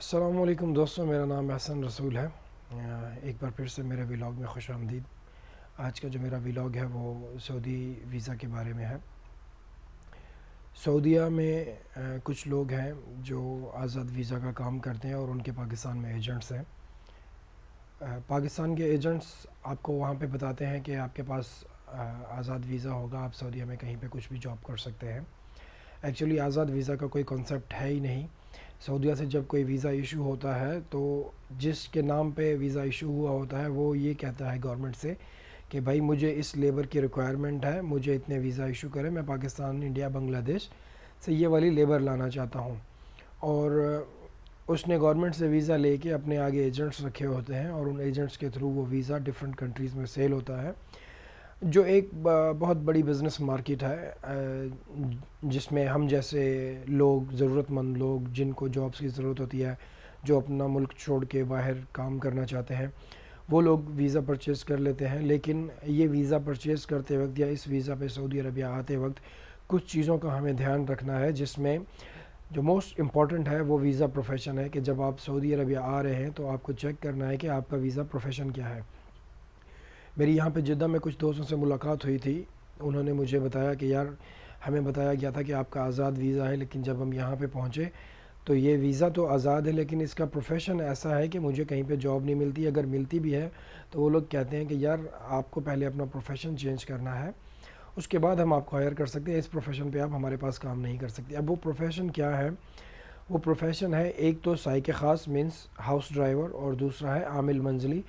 السلام علیکم دوستوں، میرا نام احسن رسول ہے۔ ایک بار پھر سے میرے ولاگ میں خوش آمدید۔ آج کا جو میرا ولاگ ہے وہ سعودی ویزا کے بارے میں ہے۔ سعودیہ میں کچھ لوگ ہیں جو آزاد ویزا کا کام کرتے ہیں اور ان کے پاکستان میں ایجنٹس ہیں۔ پاکستان کے ایجنٹس آپ کو وہاں پہ بتاتے ہیں کہ آپ کے پاس آزاد ویزا ہوگا، آپ سعودیہ میں کہیں پہ کچھ بھی جاب کر سکتے ہیں۔ ایکچولی آزاد ویزا کا کوئی کنسیپٹ ہے ہی نہیں۔ سعودیہ سے جب کوئی ویزا ایشو ہوتا ہے تو جس کے نام پہ ویزا ایشو ہوا ہوتا ہے وہ یہ کہتا ہے گورنمنٹ سے کہ بھائی مجھے اس لیبر کی ریکوائرمنٹ ہے، مجھے اتنے ویزا ایشو کرے، میں پاکستان، انڈیا، بنگلہ دیش سے یہ والی لیبر لانا چاہتا ہوں۔ اور اس نے گورنمنٹ سے ویزا لے کے اپنے آگے ایجنٹس رکھے ہوتے ہیں اور ان ایجنٹس کے تھرو وہ ویزا ڈفرینٹ کنٹریز میں سیل ہوتا ہے، جو ایک بہت بڑی بزنس مارکیٹ ہے، جس میں ہم جیسے لوگ، ضرورت مند لوگ جن کو جابس کی ضرورت ہوتی ہے، جو اپنا ملک چھوڑ کے باہر کام کرنا چاہتے ہیں، وہ لوگ ویزا پرچیز کر لیتے ہیں۔ لیکن یہ ویزا پرچیز کرتے وقت یا اس ویزا پہ سعودی عربیہ آتے وقت کچھ چیزوں کا ہمیں دھیان رکھنا ہے، جس میں جو موسٹ امپورٹنٹ ہے وہ ویزا پروفیشن ہے کہ جب آپ سعودی عربیہ آ رہے ہیں تو آپ کو چیک کرنا ہے کہ آپ کا ویزا پروفیشن کیا ہے۔ میری یہاں پہ جدہ میں کچھ دوستوں سے ملاقات ہوئی تھی، انہوں نے مجھے بتایا کہ یار ہمیں بتایا گیا تھا کہ آپ کا آزاد ویزا ہے، لیکن جب ہم یہاں پہ پہنچے تو یہ ویزا تو آزاد ہے لیکن اس کا پروفیشن ایسا ہے کہ مجھے کہیں پہ جاب نہیں ملتی، اگر ملتی بھی ہے تو وہ لوگ کہتے ہیں کہ یار آپ کو پہلے اپنا پروفیشن چینج کرنا ہے، اس کے بعد ہم آپ کو ہائر کر سکتے ہیں، اس پروفیشن پہ آپ ہمارے پاس کام نہیں کر سکتے۔ اب وہ پروفیشن کیا ہے؟ وہ پروفیشن ہے، ایک تو سائق خاص مینس ہاؤس ڈرائیور، اور دوسرا ہے عامل منزلی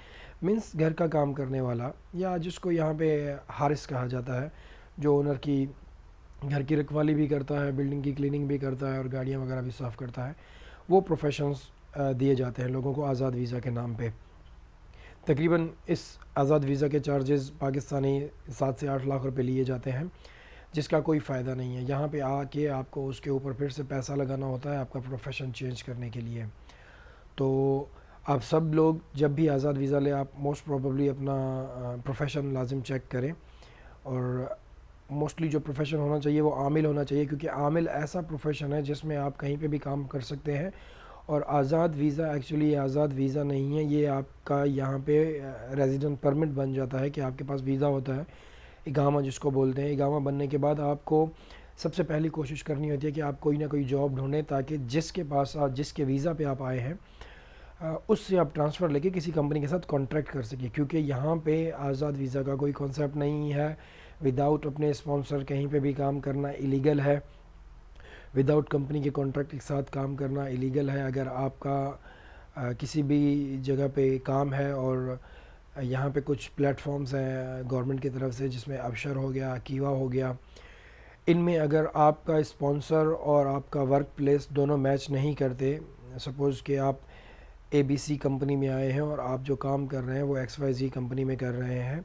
مینس گھر کا کام کرنے والا، یا جس کو یہاں پہ حارس کہا جاتا ہے، جو اونر کی گھر کی رکھوالی بھی کرتا ہے، بلڈنگ کی کلیننگ بھی کرتا ہے اور گاڑیاں وغیرہ بھی صاف کرتا ہے۔ وہ پروفیشنز دیے جاتے ہیں لوگوں کو آزاد ویزا کے نام پہ۔ تقریباً اس آزاد ویزا کے چارجز پاکستانی 7 سے 8 لاکھ روپے لیے جاتے ہیں، جس کا کوئی فائدہ نہیں ہے۔ یہاں پہ آ کے آپ کو اس کے اوپر پھر سے پیسہ لگانا ہوتا ہے آپ کا پروفیشن چینج کرنے کے لیے۔ تو آپ سب لوگ جب بھی آزاد ویزا لیں، آپ موسٹ پروبیبلی اپنا پروفیشن لازم چیک کریں، اور موسٹلی جو پروفیشن ہونا چاہیے وہ عامل ہونا چاہیے، کیونکہ عامل ایسا پروفیشن ہے جس میں آپ کہیں پہ بھی کام کر سکتے ہیں۔ اور آزاد ویزا ایکچولی آزاد ویزا نہیں ہے، یہ آپ کا یہاں پہ ریزیڈنٹ پرمٹ بن جاتا ہے کہ آپ کے پاس ویزا ہوتا ہے، اقامہ جس کو بولتے ہیں۔ اقامہ بننے کے بعد آپ کو سب سے پہلی کوشش کرنی ہوتی ہے کہ آپ کوئی نہ کوئی جاب ڈھونڈیں، تاکہ جس کے پاس جس کے ویزا پہ آپ آئے ہیں اس سے آپ ٹرانسفر لے کے کسی کمپنی کے ساتھ کانٹریکٹ کر سکیں، کیونکہ یہاں پہ آزاد ویزا کا کوئی کانسیپٹ نہیں ہے۔ وداؤٹ اپنے اسپانسر کہیں پہ بھی کام کرنا ایلیگل ہے، وداؤٹ کمپنی کے کانٹریکٹ کے ساتھ کام کرنا ایلیگل ہے۔ اگر آپ کا کسی بھی جگہ پہ کام ہے اور یہاں پہ کچھ پلیٹ فارمز ہیں گورنمنٹ کی طرف سے، جس میں ابشر ہو گیا، کیوا ہو گیا، ان میں اگر آپ کا اسپانسر اور آپ کا ورک پلیس دونوں میچ نہیں کرتے، سپوز کہ آپ اے بی سی کمپنی میں آئے ہیں اور آپ جو کام کر رہے ہیں وہ ایکس وائی زی کمپنی میں کر رہے ہیں،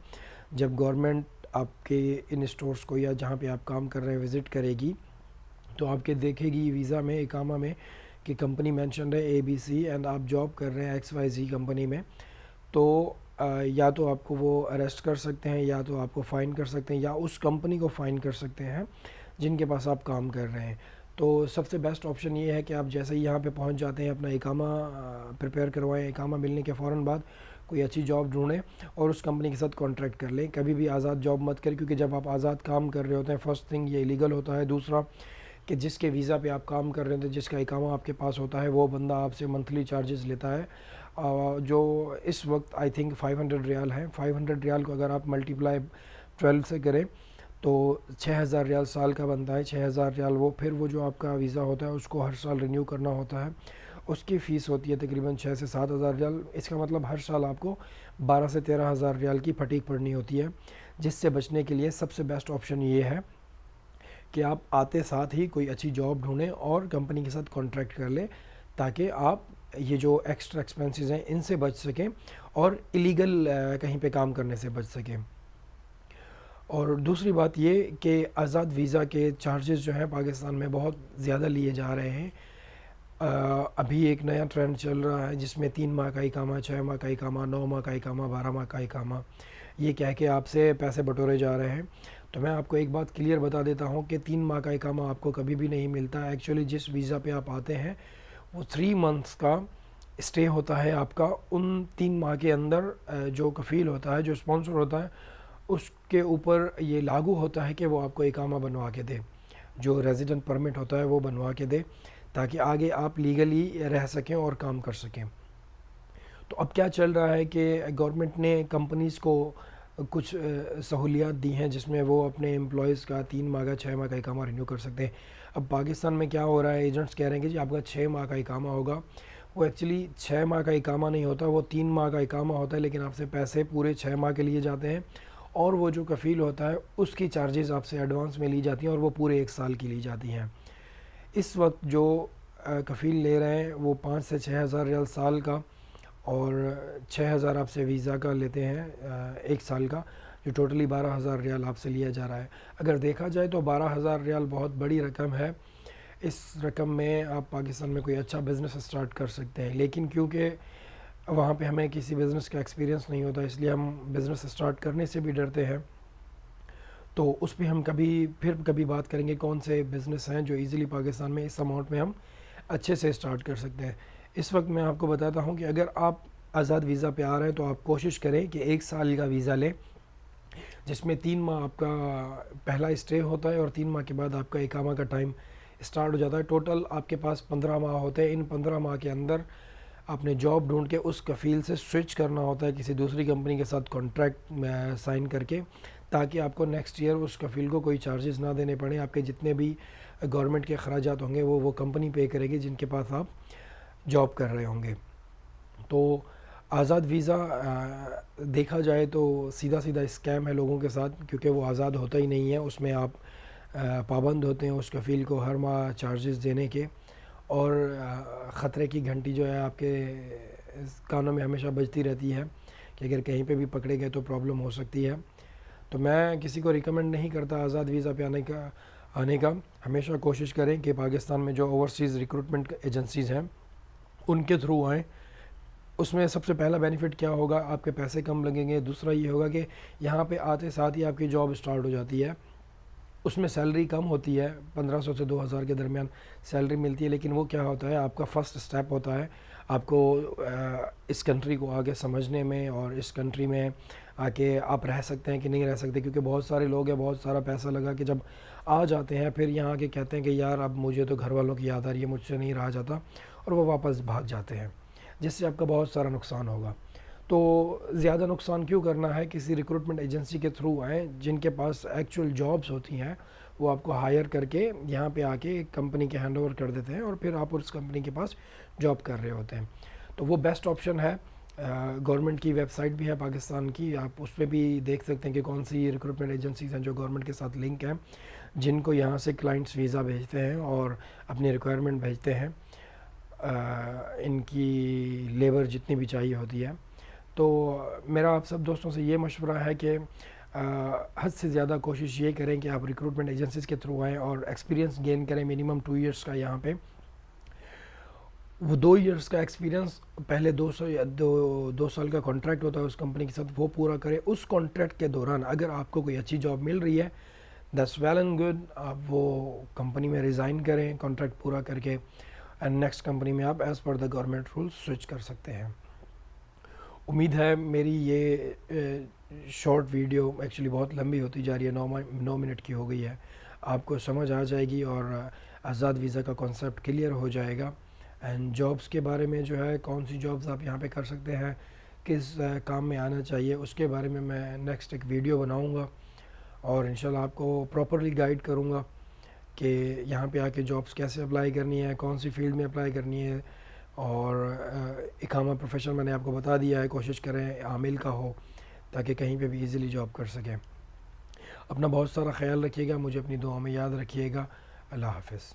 جب گورنمنٹ آپ کے ان اسٹورز کو یا جہاں پہ آپ کام کر رہے ہیں وزٹ کرے گی تو آپ کے دیکھے گی ویزا میں، اقامہ میں، کہ کمپنی مینشنڈ ہے اے بی سی اینڈ آپ جاب کر رہے ہیں ایکس وائی زی کمپنی میں، تو یا تو آپ کو وہ اریسٹ کر سکتے ہیں، یا تو آپ کو فائن کر سکتے ہیں، یا اس کمپنی کو فائن کر سکتے ہیں جن کے پاس آپ کام کر رہے ہیں۔ تو سب سے بیسٹ آپشن یہ ہے کہ آپ جیسے ہی یہاں پہ پہنچ جاتے ہیں اپنا اقامہ پریپیئر کروائیں، اقامہ ملنے کے فوراً بعد کوئی اچھی جاب ڈھونڈیں اور اس کمپنی کے ساتھ کانٹریکٹ کر لیں۔ کبھی بھی آزاد جاب مت کریں، کیونکہ جب آپ آزاد کام کر رہے ہوتے ہیں، فرسٹ تھنگ یہ ایلیگل ہوتا ہے، دوسرا کہ جس کے ویزا پہ آپ کام کر رہے تھے، جس کا اقامہ آپ کے پاس ہوتا ہے، وہ بندہ آپ سے منتھلی چارجز لیتا ہے، جو اس وقت آئی تھنک 500 ریال ہے۔ 500 ریال کو اگر آپ ملٹیپلائی 12 سے کریں تو 6000 ریال سال کا بنتا ہے۔ 6000 ریال وہ جو آپ کا ویزا ہوتا ہے اس کو ہر سال رینیو کرنا ہوتا ہے، اس کی فیس ہوتی ہے تقریباً 6 سے 7000 ریال۔ اس کا مطلب ہر سال آپ کو 12 سے 13 ہزار ریال کی پھٹیک پڑنی ہوتی ہے، جس سے بچنے کے لیے سب سے بیسٹ آپشن یہ ہے کہ آپ آتے ساتھ ہی کوئی اچھی جاب ڈھونڈیں اور کمپنی کے ساتھ کانٹریکٹ کر لیں، تاکہ آپ یہ جو ایکسٹرا ایکسپینسز ہیں ان سے بچ سکیں اور ایلیگل کہیں پہ کام کرنے سے بچ سکیں۔ اور دوسری بات یہ کہ آزاد ویزا کے چارجز جو ہیں پاکستان میں بہت زیادہ لیے جا رہے ہیں۔ ابھی ایک نیا ٹرینڈ چل رہا ہے جس میں 3 ماہ کا اقامہ، 6 ماہ کا اقامہ، 9 ماہ کا اقامہ، 12 ماہ کا اقامہ، یہ کہہ کے آپ سے پیسے بٹورے جا رہے ہیں۔ تو میں آپ کو ایک بات کلیئر بتا دیتا ہوں کہ 3 ماہ کا اقامہ آپ کو کبھی بھی نہیں ملتا۔ ایکچولی جس ویزا پہ آپ آتے ہیں وہ 3 months کا اسٹے ہوتا ہے آپ کا. ان 3 ماہ کے اندر جو کفیل ہوتا ہے, جو اسپانسر ہوتا ہے, اس کے اوپر یہ لاگو ہوتا ہے کہ وہ آپ کو اقامہ بنوا کے دے, جو ریزیڈنٹ پرمٹ ہوتا ہے وہ بنوا کے دے, تاکہ آگے آپ لیگلی رہ سکیں اور کام کر سکیں. تو اب کیا چل رہا ہے کہ گورنمنٹ نے کمپنیز کو کچھ سہولیات دی ہیں جس میں وہ اپنے امپلائیز کا 3 ماہ کا 6 ماہ کا اقامہ رینیو کر سکتے ہیں. اب پاکستان میں کیا ہو رہا ہے, ایجنٹس کہہ رہے ہیں کہ جی آپ کا 6 ماہ کا اقامہ ہوگا. وہ ایکچولی 6 ماہ کا اقامہ نہیں ہوتا, وہ 3 ماہ کا اقامہ ہوتا ہے, لیکن آپ سے پیسے پورے 6 ماہ کے لیے جاتے ہیں, اور وہ جو کفیل ہوتا ہے اس کی چارجز آپ سے ایڈوانس میں لی جاتی ہیں, اور وہ پورے 1 سال کی لی جاتی ہیں. اس وقت جو کفیل لے رہے ہیں وہ 5 سے 6 ہزار ریال سال کا, اور 6 ہزار آپ سے ویزا کا لیتے ہیں 1 سال کا, جو ٹوٹلی 12 ہزار ریال آپ سے لیا جا رہا ہے. اگر دیکھا جائے تو 12 ہزار ریال بہت بڑی رقم ہے. اس رقم میں آپ پاکستان میں کوئی اچھا بزنس اسٹارٹ کر سکتے ہیں, لیکن کیونکہ وہاں پہ ہمیں کسی بزنس کا ایکسپیرینس نہیں ہوتا, اس لیے ہم بزنس اسٹارٹ کرنے سے بھی ڈرتے ہیں. تو اس پہ ہم کبھی بات کریں گے کون سے بزنس ہیں جو ایزیلی پاکستان میں اس اماؤنٹ میں ہم اچھے سے اسٹارٹ کر سکتے ہیں. اس وقت میں آپ کو بتاتا ہوں کہ اگر آپ آزاد ویزا پہ آ رہے ہیں تو آپ کوشش کریں کہ 1 سال کا ویزا لیں, جس میں 3 ماہ آپ کا پہلا اسٹے ہوتا ہے, اور 3 ماہ کے بعد آپ کا اقامہ کا ٹائم اسٹارٹ ہو جاتا ہے. ٹوٹل آپ کے پاس 15 ماہ ہوتے ہیں. ان 15 ماہ کے اندر آپ نے جاب ڈھونڈ کے اس کفیل سے سوئچ کرنا ہوتا ہے کسی دوسری کمپنی کے ساتھ کانٹریکٹ سائن کر کے, تاکہ آپ کو نیکسٹ ایئر اس کفیل کو کوئی چارجز نہ دینے پڑیں. آپ کے جتنے بھی گورنمنٹ کے اخراجات ہوں گے وہ کمپنی پے کرے گی جن کے پاس آپ جاب کر رہے ہوں گے. تو آزاد ویزا دیکھا جائے تو سیدھا اسکیم ہے لوگوں کے ساتھ, کیونکہ وہ آزاد ہوتا ہی نہیں ہے. اس میں آپ پابند ہوتے ہیں اس کفیل کو ہر ماہ چارجز دینے کے, اور خطرے کی گھنٹی جو ہے آپ کے کانوں میں ہمیشہ بجتی رہتی ہے کہ اگر کہیں پہ بھی پکڑے گئے تو پرابلم ہو سکتی ہے. تو میں کسی کو ریکمنڈ نہیں کرتا آزاد ویزا پہ آنے کا. ہمیشہ کوشش کریں کہ پاکستان میں جو اوورسیز ریکروٹمنٹ ایجنسیز ہیں ان کے تھرو آئیں. اس میں سب سے پہلا بینیفٹ کیا ہوگا, آپ کے پیسے کم لگیں گے. دوسرا یہ ہوگا کہ یہاں پہ آتے ساتھ ہی آپ کی جاب اسٹارٹ ہو جاتی ہے. اس میں سیلری کم ہوتی ہے, 1500 سے 2000 کے درمیان سیلری ملتی ہے, لیکن وہ کیا ہوتا ہے, آپ کا فرسٹ اسٹیپ ہوتا ہے آپ کو اس کنٹری کو آگے سمجھنے میں, اور اس کنٹری میں آ کے آپ رہ سکتے ہیں کہ نہیں رہ سکتے. کیونکہ بہت سارے لوگ ہیں, بہت سارا پیسہ لگا کہ جب آ جاتے ہیں پھر یہاں کے کہتے ہیں کہ یار اب مجھے تو گھر والوں کی یاد آ رہی ہے, مجھ سے نہیں رہا جاتا, اور وہ واپس بھاگ جاتے ہیں, جس سے آپ کا بہت سارا نقصان ہوگا. تو زیادہ نقصان کیوں کرنا ہے, کسی ریکروٹمنٹ ایجنسی کے تھرو آئیں جن کے پاس ایکچوئل جابس ہوتی ہیں. وہ آپ کو ہائر کر کے یہاں پہ آ کے ایک کمپنی کے ہینڈ اوور کر دیتے ہیں, اور پھر آپ اس کمپنی کے پاس جاب کر رہے ہوتے ہیں. تو وہ بیسٹ آپشن ہے. گورنمنٹ کی ویب سائٹ بھی ہے پاکستان کی, آپ اس پہ بھی دیکھ سکتے ہیں کہ کون سی ریکروٹمنٹ ایجنسیز ہیں جو گورنمنٹ کے ساتھ لنک ہیں, جن کو یہاں سے کلائنٹس ویزا بھیجتے ہیں اور اپنی ریکوائرمنٹ بھیجتے ہیں ان کی لیبر جتنی بھی چاہیے ہوتی ہے. تو میرا آپ سب دوستوں سے یہ مشورہ ہے کہ حد سے زیادہ کوشش یہ کریں کہ آپ ریکروٹمنٹ ایجنسیز کے تھرو آئیں اور ایکسپیرینس گین کریں, منیمم 2 ایئرس کا. یہاں پہ وہ 2 ایئرس کا ایکسپیرینس, پہلے 2 سال کا کانٹریکٹ ہوتا ہے اس کمپنی کے ساتھ, وہ پورا کریں. اس کانٹریکٹ کے دوران اگر آپ کو کوئی اچھی جاب مل رہی ہے, دیٹس ویل اینڈ گڈ, آپ وہ کمپنی میں ریزائن کریں کانٹریکٹ پورا کر کے, اینڈ نیکسٹ کمپنی میں آپ as per the government rule switch کر سکتے ہیں. امید ہے میری یہ شارٹ ویڈیو ایکچولی بہت لمبی ہوتی جا رہی ہے, 9 منٹ کی ہو گئی ہے, آپ کو سمجھ آ جائے گی اور آزاد ویزا کا کانسیپٹ کلیئر ہو جائے گا. اینڈ جابس کے بارے میں جو ہے, کون سی جابس آپ یہاں پہ کر سکتے ہیں, کس کام میں آنا چاہیے, اس کے بارے میں میں نیکسٹ ایک ویڈیو بناؤں گا, اور انشاءاللہ آپ کو پراپرلی گائیڈ کروں گا کہ یہاں پہ آ کے جابس کیسے اپلائی کرنی ہے, کون سی فیلڈ میں اپلائی کرنی ہے. اور اقامہ پروفیشن میں نے آپ کو بتا دیا ہے, کوشش کریں عامل کا ہو تاکہ کہیں پہ بھی ایزیلی جاب کر سکیں. اپنا بہت سارا خیال رکھیے گا, مجھے اپنی دعاؤں میں یاد رکھیے گا. اللہ حافظ.